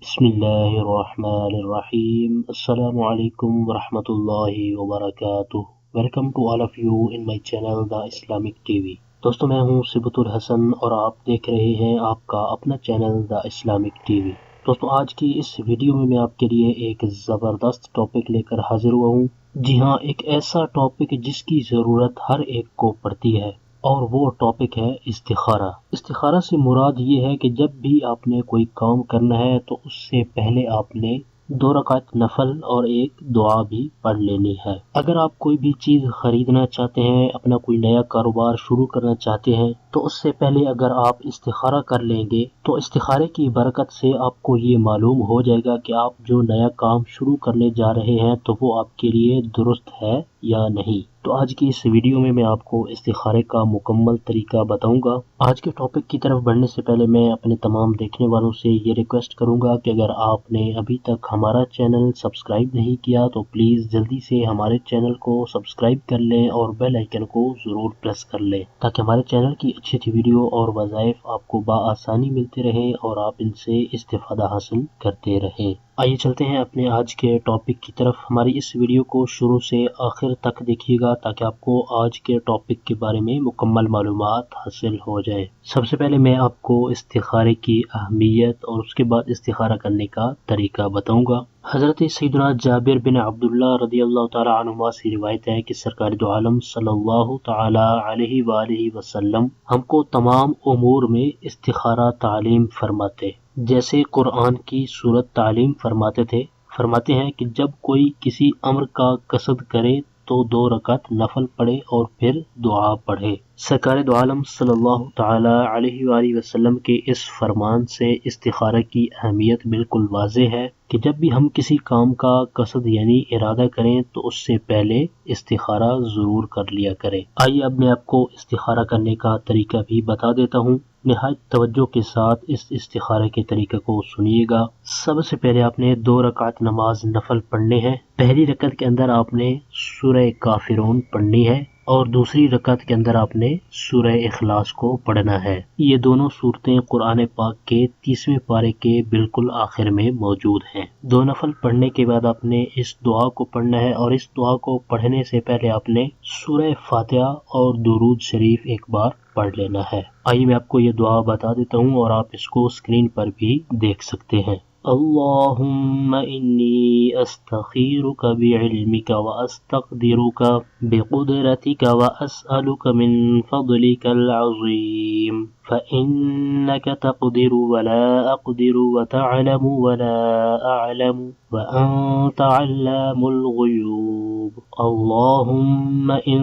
Bismillahirrahmanirrahim. Assalamu alaikum warahmatullahi wabarakatuh. Welcome to all of you in my channel The Islamic TV. दोस्तों मैं हूं सिबतुल हसन और आप देख रहे हैं आपका अपना चैनल द इस्लामिक टीवी। दोस्तों आज की इस वीडियो में मैं आपके लिए एक ज़बरदस्त टॉपिक लेकर हाजिर हुआ हूं। जी हाँ, एक ऐसा टॉपिक जिसकी ज़रूरत हर एक को पड़ती है और वो टॉपिक है इस्तिखारा। इस्तिखारा से मुराद ये है कि जब भी आपने कोई काम करना है तो उससे पहले आपने 2 रकात नफल और एक दुआ भी पढ़ लेनी है। अगर आप कोई भी चीज़ खरीदना चाहते हैं, अपना कोई नया कारोबार शुरू करना चाहते हैं, तो उससे पहले अगर आप इस्तिखारा कर लेंगे तो इस्तिखारे की बरकत से आपको ये मालूम हो जाएगा कि आप जो नया काम शुरू करने जा रहे हैं तो वो आपके लिए दुरुस्त है या नहीं। तो आज की इस वीडियो में मैं आपको इस्तिखारे का मुकम्मल तरीका बताऊंगा। आज के टॉपिक की तरफ बढ़ने से पहले मैं अपने तमाम देखने वालों से ये रिक्वेस्ट करूंगा कि अगर आपने अभी तक हमारा चैनल सब्सक्राइब नहीं किया तो प्लीज़ जल्दी से हमारे चैनल को सब्सक्राइब कर लें और बेल आइकन को ज़रूर प्रेस कर लें ताकि हमारे चैनल की अच्छी अच्छी वीडियो और वज़ाइफ आपको बआसानी मिलते रहें और आप इनसे इस्तिफ़ादा हासिल करते रहें। आइए चलते हैं अपने आज के टॉपिक की तरफ। हमारी इस वीडियो को शुरू से आखिर तक देखिएगा ताकि आपको आज के टॉपिक के बारे में मुकम्मल मालूमात हासिल हो जाए। सबसे पहले मैं आपको इस्तिखारे की अहमियत और उसके बाद इस्तिखारा करने का तरीका बताऊंगा। हज़रत सैयदना जाबिर बिन अब्दुल्लाह रदियल्लाहु ताला अन्हुमा से रिवायत है कि सरकार दो आलम सल्लल्लाहु ताला अलैहि वालिहि वसल्लम हमको तमाम उमूर में इस्तिखारा तालीम फरमाते, जैसे कुरान की सूरत तालीम फरमाते थे। फरमाते हैं कि जब कोई किसी अम्र का कसद करे तो 2 रकात नफल पढ़े और फिर दुआ पढ़े। सरकार दो आलम सल्लल्लाहु ताला अलैहि वसल्लम के इस फरमान से इस्तिखारा की अहमियत बिल्कुल वाज़ेह है कि जब भी हम किसी काम का कसद यानी इरादा करें तो उससे पहले इस्तिखारा ज़रूर कर लिया करें। आइए अब मैं आपको इस्तिखारा करने का तरीका भी बता देता हूँ। निहायत तवज्जो के साथ इस इस्तिखारे के तरीके को सुनिएगा। सबसे पहले आपने 2 रकात नमाज नफल पढ़ने हैं। पहली रकत के अंदर आपने सूरह काफिरून पढ़नी है और दूसरी रकत के अंदर आपने सूरह इखलास को पढ़ना है। ये दोनों सूरतें कुरान पाक के 30वें पारे के बिल्कुल आखिर में मौजूद हैं। 2 नफल पढ़ने के बाद आपने इस दुआ को पढ़ना है और इस दुआ को पढ़ने से पहले आपने सूरह फातिहा और दुरूद शरीफ एक बार पढ़ लेना है। आइए मैं आपको ये दुआ बता देता हूँ और आप इसको स्क्रीन पर भी देख सकते हैं। अल्लाहुम्मा इन्नी अस्तखीरुका बिइल्मिका व अस्तक़दिरुका बिक़ुदरतिका व अस्अलुका मिन फ़ज़लिकल अज़ीम फ़इन्नक तक़दिरु व ला अक़दिरु व तअलमु व ला अअलमु व अंत अल्लामुल ग़ुयूब। अल्लाहुम्मा इन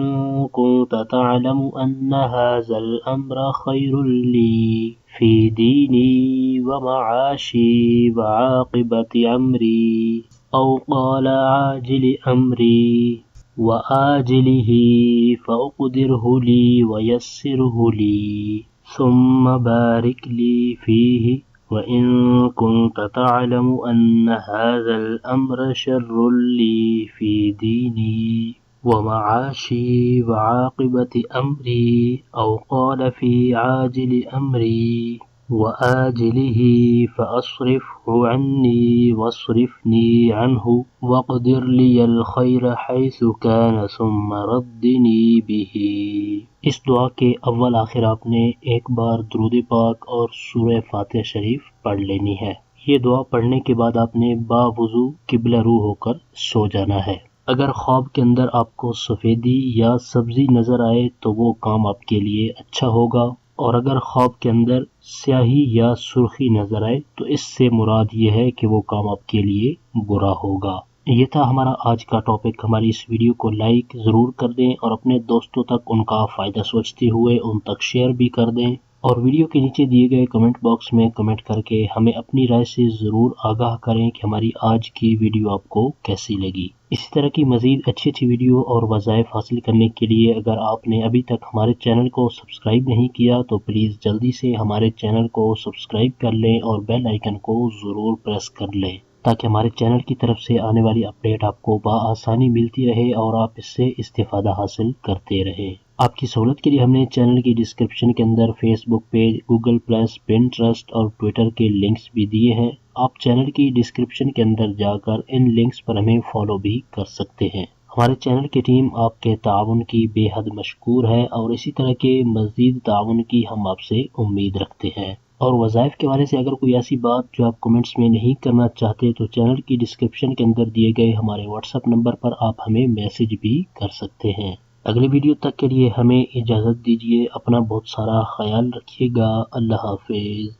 कुन्त तअलमु अन्न हाज़ल अम्र ख़ैरुल ली फ़ी दीनी व मआशी व आक़िबति अम्री औ क़ाल आजिल अम्री व आजिलिही फ़अक़दिरहु ली व यस्सिरहु ली सुम्मा बारिक ली फ़ीहि व इन कुन्त तअलमु अन्न हाज़ल अम्र शर्रुल ली फ़ी दीनी व मआशी व आक़िबति अम्री औ क़ाल फ़ी आजिल अम्री व आजिलिही फ़अस्रिफ़हु अन्नी वस्रिफ़नी अन्हु वक़दिर लियल ख़ैर हैसु कान सुम्मा रद्दिनी बिही। इस दुआ के अव्वल आखिर आपने एक बार दुरूद पाक और सूरह फातिहा शरीफ पढ़ लेनी है। ये दुआ पढ़ने के बाद आपने बावुज़ू किबला रू होकर सो जाना है। अगर ख्वाब के अंदर आपको सफ़ेदी या सब्ज़ी नज़र आए तो वो काम आपके लिए अच्छा होगा, और अगर ख्वाब के अंदर स्याही या सुर्खी नज़र आए तो इससे मुराद ये है कि वो काम आपके लिए बुरा होगा। ये था हमारा आज का टॉपिक। हमारी इस वीडियो को लाइक ज़रूर कर दें और अपने दोस्तों तक उनका फ़ायदा सोचते हुए उन तक शेयर भी कर दें, और वीडियो के नीचे दिए गए कमेंट बॉक्स में कमेंट करके हमें अपनी राय से ज़रूर आगाह करें कि हमारी आज की वीडियो आपको कैसी लगी। इसी तरह की मज़ीद अच्छी अच्छी वीडियो और वज़ाइफ हासिल करने के लिए अगर आपने अभी तक हमारे चैनल को सब्सक्राइब नहीं किया तो प्लीज़ जल्दी से हमारे चैनल को सब्सक्राइब कर लें और बेल आइकन को ज़रूर प्रेस कर लें ताकि हमारे चैनल की तरफ से आने वाली अपडेट आपको बआसानी मिलती रहे और आप इससे इस्तिफ़ादा हासिल करते रहें। आपकी सहूलत के लिए हमने चैनल की डिस्क्रिप्शन के अंदर Facebook page, Google plus, Pinterest और ट्विटर के लिंक्स भी दिए हैं। آپ چینل کی ڈسکرپشن کے اندر جا کر ان لنکس پر ہمیں فالو بھی کر سکتے ہیں۔ ہمارے چینل کی ٹیم آپ کے تعاون کی بے حد مشکور ہے اور اسی طرح کے مزید تعاون کی ہم آپ سے امید رکھتے ہیں۔ اور وظائف کے حوالے سے اگر کوئی ایسی بات جو آپ کمنٹس میں نہیں کرنا چاہتے تو چینل کی ڈسکرپشن کے اندر دیے گئے ہمارے واٹس ایپ نمبر پر آپ ہمیں میسج بھی کر سکتے ہیں۔ اگلی ویڈیو تک کے لیے ہمیں اجازت دیجیے، اپنا بہت سارا خیال رکھیے گا۔ اللہ حافظ۔